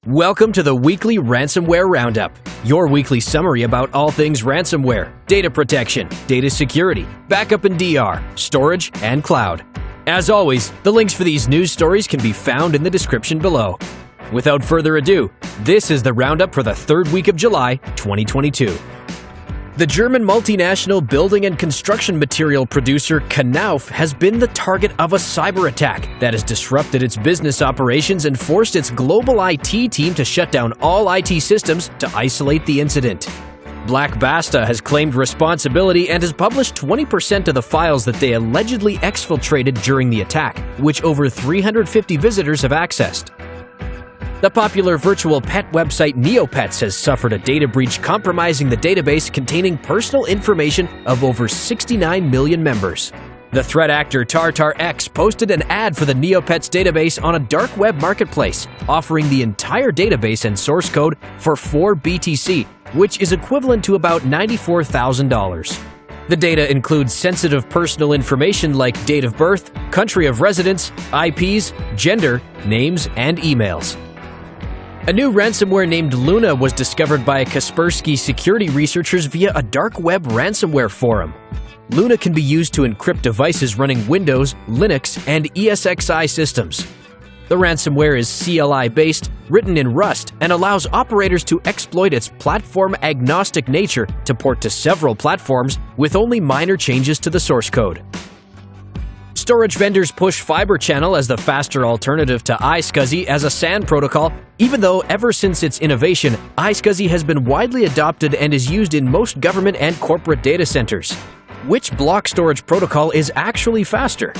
Welcome to the weekly Ransomware Roundup, your weekly summary about all things ransomware, data protection, data security, backup and DR, storage, and cloud. As always, the links for these news stories can be found in the description below. Without further ado, this is the Roundup for the third week of July, 2022. The German multinational building and construction material producer Knauf has been the target of a cyber attack that has disrupted its business operations and forced its global IT team to shut down all IT systems to isolate the incident. Black Basta has claimed responsibility and has published 20% of the files that they allegedly exfiltrated during the attack, which over 350 visitors have accessed. The popular virtual pet website Neopets has suffered a data breach compromising the database containing personal information of over 69 million members. The threat actor Tartar X posted an ad for the Neopets database on a dark web marketplace, offering the entire database and source code for 4 BTC, which is equivalent to about $94,000. The data includes sensitive personal information like date of birth, country of residence, IPs, gender, names, and emails. A new ransomware named Luna was discovered by Kaspersky security researchers via a dark web ransomware forum. Luna can be used to encrypt devices running Windows, Linux, and ESXi systems. The ransomware is CLI-based, written in Rust, and allows operators to exploit its platform-agnostic nature to port to several platforms with only minor changes to the source code. Storage vendors push Fiber Channel as the faster alternative to iSCSI as a SAN protocol, even though ever since its innovation, iSCSI has been widely adopted and is used in most government and corporate data centers. Which block storage protocol is actually faster?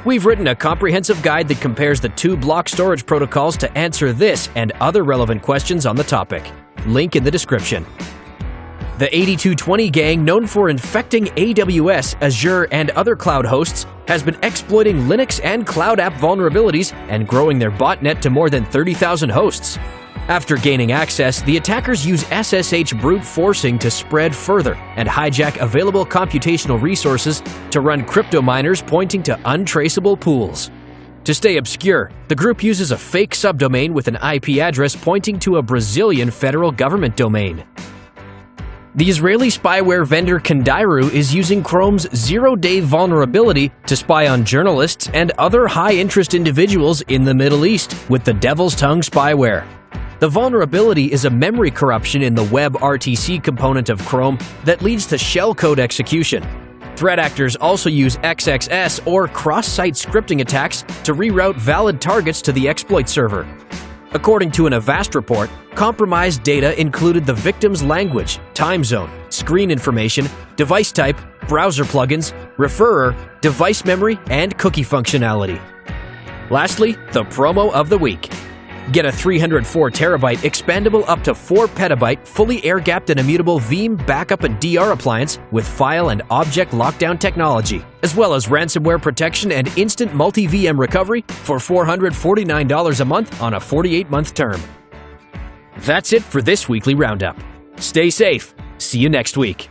We've written a comprehensive guide that compares the two block storage protocols to answer this and other relevant questions on the topic. Link in the description. The 8220 gang, known for infecting AWS, Azure, and other cloud hosts, has been exploiting Linux and cloud app vulnerabilities and growing their botnet to more than 30,000 hosts. After gaining access, the attackers use SSH brute forcing to spread further and hijack available computational resources to run crypto miners pointing to untraceable pools. To stay obscure, the group uses a fake subdomain with an IP address pointing to a Brazilian federal government domain. The Israeli spyware vendor Candiru is using Chrome's zero-day vulnerability to spy on journalists and other high-interest individuals in the Middle East with the Devil's Tongue spyware. The vulnerability is a memory corruption in the WebRTC component of Chrome that leads to shellcode execution. Threat actors also use XXS or cross-site scripting attacks to reroute valid targets to the exploit server. According to an Avast report, compromised data included the victim's language, time zone, screen information, device type, browser plugins, referrer, device memory, and cookie functionality. Lastly, the promo of the week. Get a 304TB expandable up to 4PB fully air-gapped and immutable Veeam backup and DR appliance with file and object lockdown technology, as well as ransomware protection and instant multi-VM recovery for $449 a month on a 48-month term. That's it for this weekly roundup. Stay safe. See you next week.